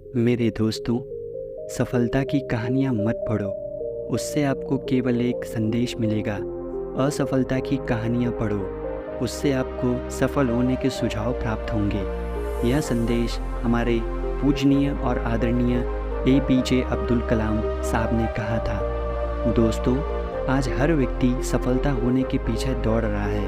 मेरे दोस्तों, सफलता की कहानियाँ मत पढ़ो। उससे आपको केवल एक संदेश मिलेगा। असफलता की कहानियाँ पढ़ो, उससे आपको सफल होने के सुझाव प्राप्त होंगे। यह संदेश हमारे पूजनीय और आदरणीय APJ अब्दुल कलाम साहब ने कहा था। दोस्तों, आज हर व्यक्ति सफलता होने के पीछे दौड़ रहा है।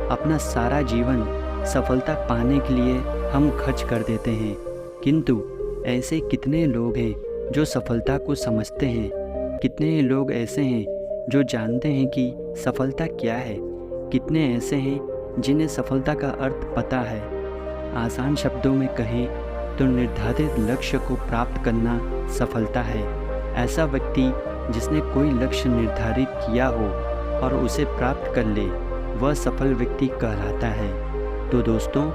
अपना सारा जीवन सफलता पाने के लिए हम खर्च कर देते हैं, किंतु ऐसे कितने लोग हैं जो सफलता को समझते हैं? कितने लोग ऐसे हैं जो जानते हैं कि सफलता क्या है? कितने ऐसे हैं जिन्हें सफलता का अर्थ पता है? आसान शब्दों में कहें तो निर्धारित लक्ष्य को प्राप्त करना सफलता है। ऐसा व्यक्ति जिसने कोई लक्ष्य निर्धारित किया हो और उसे प्राप्त कर ले, वह सफल व्यक्ति कहलाता है। तो दोस्तों,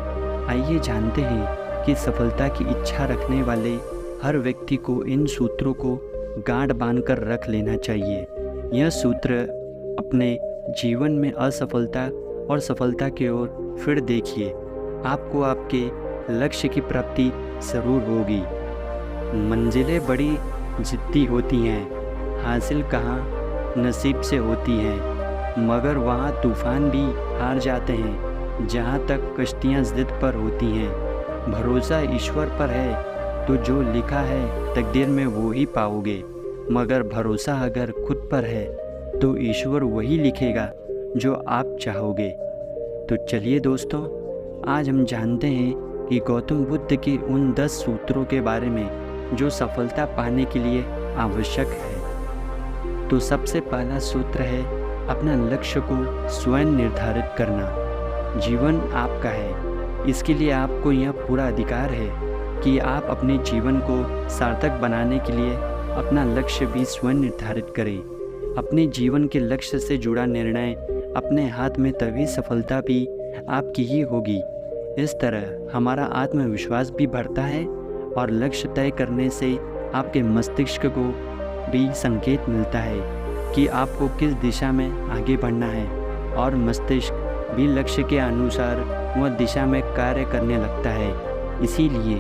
आइए जानते हैं कि सफलता की इच्छा रखने वाले हर व्यक्ति को इन सूत्रों को गांठ बांधकर रख लेना चाहिए। यह सूत्र अपने जीवन में असफलता और सफलता की ओर फिर देखिए, आपको आपके लक्ष्य की प्राप्ति ज़रूर होगी। मंजिलें बड़ी जिद्दी होती हैं, हासिल कहाँ नसीब से होती हैं, मगर वहाँ तूफ़ान भी हार जाते हैं जहाँ तक कश्तियाँ ज़िद पर होती हैं। भरोसा ईश्वर पर है तो जो लिखा है तकदीर में वो ही पाओगे, मगर भरोसा अगर खुद पर है तो ईश्वर वही लिखेगा जो आप चाहोगे। तो चलिए दोस्तों, आज हम जानते हैं कि गौतम बुद्ध के उन 10 सूत्रों के बारे में जो सफलता पाने के लिए आवश्यक है। तो सबसे पहला सूत्र है अपना लक्ष्य को स्वयं निर्धारित करना। जीवन आपका है, इसके लिए आपको यह पूरा अधिकार है कि आप अपने जीवन को सार्थक बनाने के लिए अपना लक्ष्य भी स्वयं निर्धारित करें। अपने जीवन के लक्ष्य से जुड़ा निर्णय अपने हाथ में, तभी सफलता भी आपकी ही होगी। इस तरह हमारा आत्मविश्वास भी बढ़ता है और लक्ष्य तय करने से आपके मस्तिष्क को भी संकेत मिलता है कि आपको किस दिशा में आगे बढ़ना है, और मस्तिष्क भी लक्ष्य के अनुसार वह दिशा में कार्य करने लगता है। इसीलिए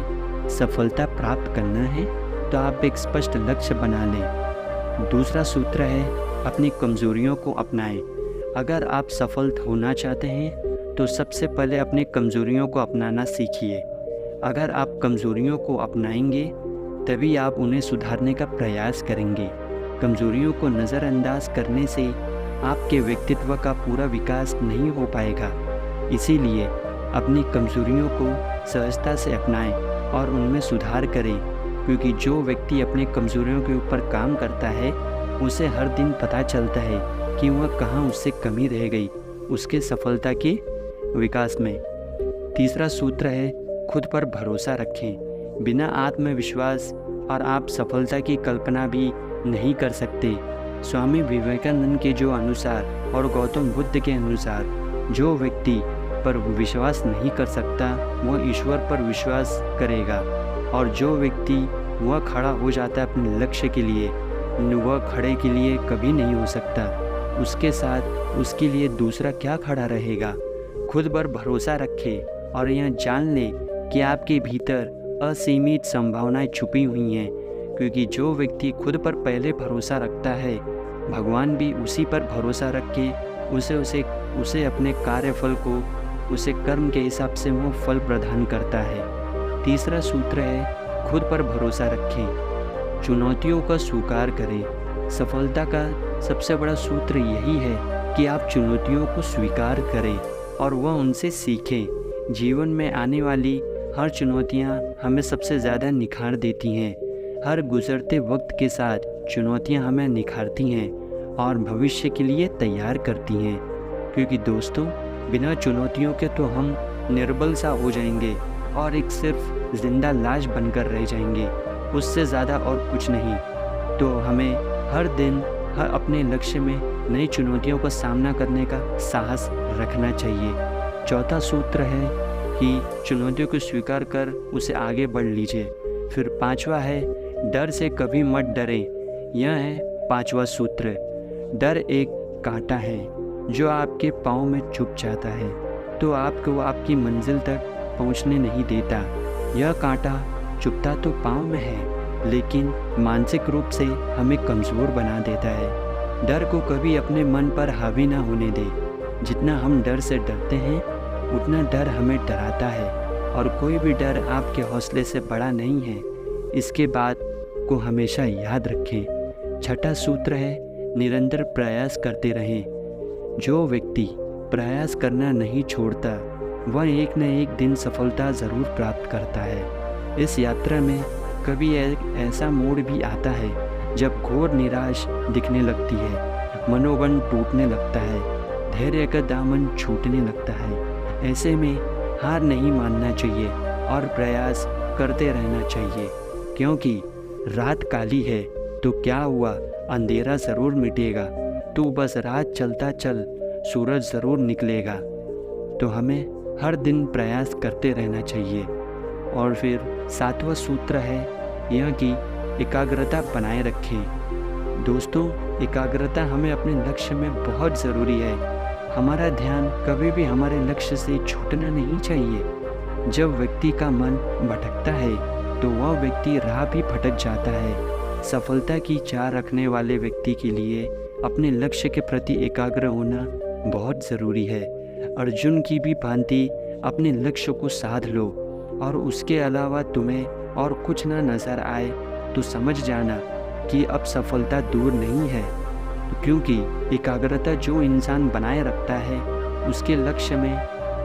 सफलता प्राप्त करना है तो आप एक स्पष्ट लक्ष्य बना लें। दूसरा सूत्र है अपनी कमज़ोरियों को अपनाएं। अगर आप सफल होना चाहते हैं तो सबसे पहले अपनी कमज़ोरियों को अपनाना सीखिए। अगर आप कमज़ोरियों को अपनाएंगे तभी आप उन्हें सुधारने का प्रयास करेंगे। कमज़ोरियों को नज़रअंदाज करने से आपके व्यक्तित्व का पूरा विकास नहीं हो पाएगा। इसीलिए अपनी कमज़ोरियों को सहजता से अपनाएं और उनमें सुधार करें, क्योंकि जो व्यक्ति अपनी कमज़ोरियों के ऊपर काम करता है उसे हर दिन पता चलता है कि वह कहाँ उससे कमी रह गई उसके सफलता के विकास में। तीसरा सूत्र है खुद पर भरोसा रखें। बिना आत्मविश्वास और आप सफलता की कल्पना भी नहीं कर सकते। स्वामी विवेकानंद के जो अनुसार और गौतम बुद्ध के अनुसार, जो व्यक्ति पर विश्वास नहीं कर सकता वह ईश्वर पर विश्वास करेगा, और जो व्यक्ति वह खड़ा हो जाता है अपने लक्ष्य के लिए, वह खड़े के लिए कभी नहीं हो सकता। उसके साथ उसके लिए दूसरा क्या खड़ा रहेगा। खुद पर भरोसा रखें और यह जान लें कि आपके भीतर असीमित संभावनाएं छुपी हुई हैं, क्योंकि जो व्यक्ति खुद पर पहले भरोसा रखता है, भगवान भी उसी पर भरोसा रख के उसे अपने कार्यफल को, उसे कर्म के हिसाब से वो फल प्रदान करता है। तीसरा सूत्र है खुद पर भरोसा रखें, चुनौतियों का स्वीकार करें। सफलता का सबसे बड़ा सूत्र यही है कि आप चुनौतियों को स्वीकार करें और वह उनसे सीखें। जीवन में आने वाली हर चुनौतियाँ हमें सबसे ज़्यादा निखार देती हैं। हर गुजरते वक्त के साथ चुनौतियाँ हमें निखारती हैं और भविष्य के लिए तैयार करती हैं, क्योंकि दोस्तों, बिना चुनौतियों के तो हम निर्बल सा हो जाएंगे और एक सिर्फ जिंदा लाश बनकर रह जाएंगे, उससे ज़्यादा और कुछ नहीं। तो हमें हर दिन अपने लक्ष्य में नई चुनौतियों का सामना करने का साहस रखना चाहिए। चौथा सूत्र है कि चुनौतियों को स्वीकार कर उसे आगे बढ़ लीजिए। फिर पांचवा है डर से कभी मत डरें। यह है पांचवा सूत्र। डर एक कांटा है जो आपके पाँव में चुभ जाता है तो आपको आपकी मंजिल तक पहुंचने नहीं देता। यह कांटा चुभता तो पाँव में है, लेकिन मानसिक रूप से हमें कमज़ोर बना देता है। डर को कभी अपने मन पर हावी ना होने दे। जितना हम डर से डरते हैं, उतना डर हमें डराता है, और कोई भी डर आपके हौसले से बड़ा नहीं है। इसके बात को हमेशा याद रखें। छठा सूत्र है, निरंतर प्रयास करते रहें। जो व्यक्ति प्रयास करना नहीं छोड़ता, वह एक न एक दिन सफलता ज़रूर प्राप्त करता है। इस यात्रा में कभी ऐसा मोड़ भी आता है जब घोर निराश दिखने लगती है, मनोबल टूटने लगता है, धैर्य का दामन छूटने लगता है। ऐसे में हार नहीं मानना चाहिए और प्रयास करते रहना चाहिए, क्योंकि रात काली है तो क्या हुआ, अंधेरा ज़रूर मिटेगा। तू बस रात चलता चल, सूरज ज़रूर निकलेगा। तो हमें हर दिन प्रयास करते रहना चाहिए। और फिर सातवां सूत्र है यह कि एकाग्रता बनाए रखें। दोस्तों, एकाग्रता हमें अपने लक्ष्य में बहुत ज़रूरी है। हमारा ध्यान कभी भी हमारे लक्ष्य से छूटना नहीं चाहिए। जब व्यक्ति का मन भटकता है तो वह व्यक्ति राह भी भटक जाता है। सफलता की चाह रखने वाले व्यक्ति के लिए अपने लक्ष्य के प्रति एकाग्र होना बहुत ज़रूरी है। अर्जुन की भी भांति अपने लक्ष्य को साध लो, और उसके अलावा तुम्हें और कुछ ना नज़र आए तो समझ जाना कि अब सफलता दूर नहीं है। क्योंकि एकाग्रता जो इंसान बनाए रखता है, उसके लक्ष्य में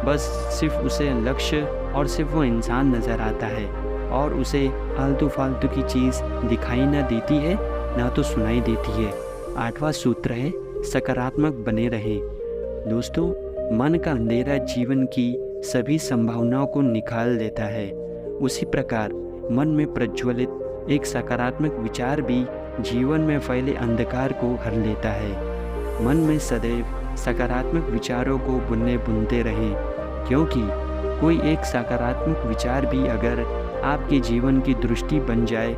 बस सिर्फ उसे लक्ष्य और सिर्फ वो इंसान नज़र आता है, और उसे आलतू फालतू की चीज़ दिखाई ना देती है, ना तो सुनाई देती है। आठवां सूत्र है, सकारात्मक बने रहें। दोस्तों, मन का अंधेरा जीवन की सभी संभावनाओं को निकाल देता है। उसी प्रकार मन में प्रज्वलित एक सकारात्मक विचार भी जीवन में फैले अंधकार को हर लेता है। मन में सदैव सकारात्मक विचारों को बुनते रहें, क्योंकि कोई एक सकारात्मक विचार भी अगर आपके जीवन की दृष्टि बन जाए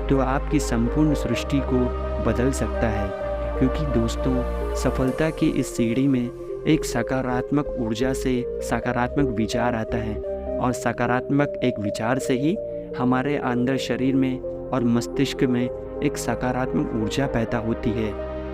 तो आपकी संपूर्ण सृष्टि को बदल सकता है। क्योंकि दोस्तों, सफलता की इस सीढ़ी में एक सकारात्मक ऊर्जा से सकारात्मक विचार आता है, और सकारात्मक एक विचार से ही हमारे अंदर शरीर में और मस्तिष्क में एक सकारात्मक ऊर्जा पैदा होती है।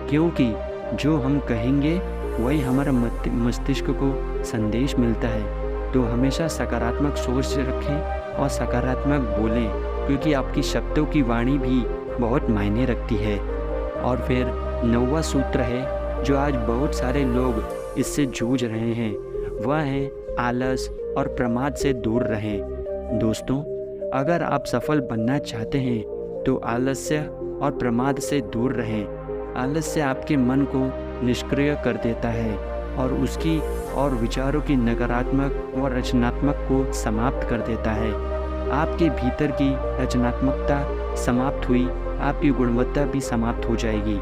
क्योंकि जो हम कहेंगे वही हमारा मस्तिष्क को संदेश मिलता है। तो हमेशा सकारात्मक सोच रखें और सकारात्मक बोलें, क्योंकि आपकी शब्दों की वाणी भी बहुत मायने रखती है। और फिर 9वां सूत्र है जो आज बहुत सारे लोग इससे जूझ रहे हैं, वह है आलस और प्रमाद से दूर रहें। दोस्तों, अगर आप सफल बनना चाहते हैं तो आलस्य और प्रमाद से दूर रहें। आलस्य आपके मन को निष्क्रिय कर देता है और उसकी और विचारों की नकारात्मक और रचनात्मक को समाप्त कर देता है। आपके भीतर की रचनात्मकता समाप्त हुई, आपकी गुणवत्ता भी समाप्त हो जाएगी।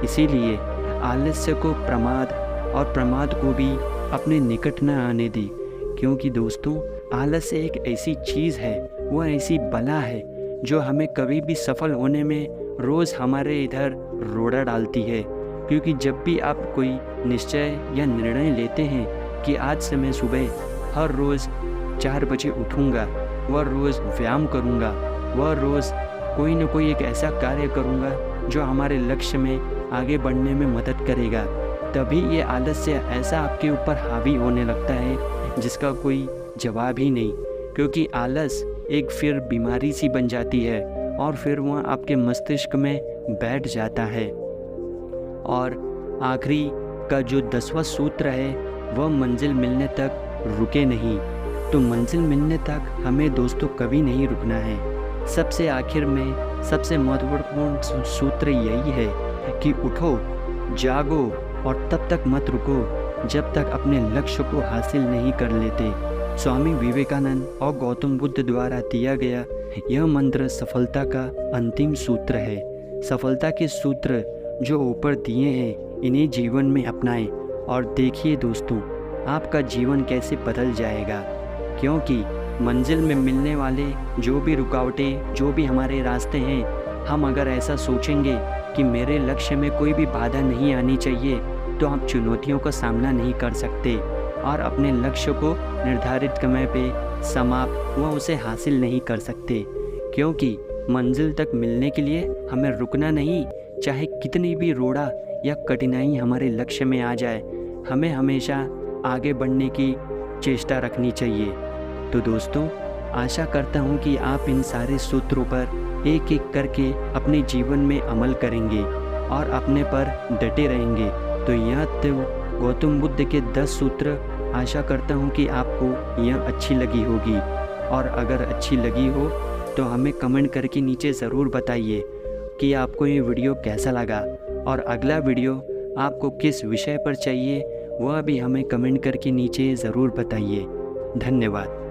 इसीलिए आलस्य को और प्रमाद को भी अपने निकट न आने दें। क्योंकि दोस्तों, आलस्य एक ऐसी चीज़ है, वह ऐसी बला है जो हमें कभी भी सफल होने में रोज़ हमारे इधर रोड़ा डालती है। क्योंकि जब भी आप कोई निश्चय या निर्णय लेते हैं कि आज से मैं सुबह हर रोज़ 4 बजे उठूँगा, वह रोज़ व्यायाम करूँगा, वह रोज़ कोई न कोई एक ऐसा कार्य करूँगा जो हमारे लक्ष्य में आगे बढ़ने में मदद करेगा, तभी ये आलस्य ऐसा आपके ऊपर हावी होने लगता है जिसका कोई जवाब ही नहीं। क्योंकि आलस एक फिर बीमारी सी बन जाती है और फिर वह आपके मस्तिष्क में बैठ जाता है। और आखिरी का जो 10वां सूत्र है वह मंजिल मिलने तक रुके नहीं। तो मंजिल मिलने तक हमें दोस्तों कभी नहीं रुकना है। सबसे आखिर में सबसे महत्वपूर्ण सूत्र यही है कि उठो, जागो और तब तक मत रुको जब तक अपने लक्ष्य को हासिल नहीं कर लेते। स्वामी विवेकानंद और गौतम बुद्ध द्वारा दिया गया यह मंत्र सफलता का अंतिम सूत्र है। सफलता के सूत्र जो ऊपर दिए हैं, इन्हें जीवन में अपनाएं और देखिए दोस्तों, आपका जीवन कैसे बदल जाएगा। क्योंकि मंजिल में मिलने वाले जो भी रुकावटें, जो भी हमारे रास्ते हैं, हम अगर ऐसा सोचेंगे कि मेरे लक्ष्य में कोई भी बाधा नहीं आनी चाहिए, तो हम चुनौतियों का सामना नहीं कर सकते और अपने लक्ष्य को निर्धारित समय पे समाप्त व उसे हासिल नहीं कर सकते। क्योंकि मंजिल तक मिलने के लिए हमें रुकना नहीं, चाहे कितनी भी रोड़ा या कठिनाई हमारे लक्ष्य में आ जाए, हमें हमेशा आगे बढ़ने की चेष्टा रखनी चाहिए। तो दोस्तों, आशा करता हूँ कि आप इन सारे सूत्रों पर एक एक करके अपने जीवन में अमल करेंगे और अपने पर डटे रहेंगे। तो यह तो गौतम बुद्ध के 10 सूत्र, आशा करता हूँ कि आपको यह अच्छी लगी होगी। और अगर अच्छी लगी हो तो हमें कमेंट करके नीचे ज़रूर बताइए कि आपको ये वीडियो कैसा लगा, और अगला वीडियो आपको किस विषय पर चाहिए वह भी हमें कमेंट करके नीचे ज़रूर बताइए। धन्यवाद।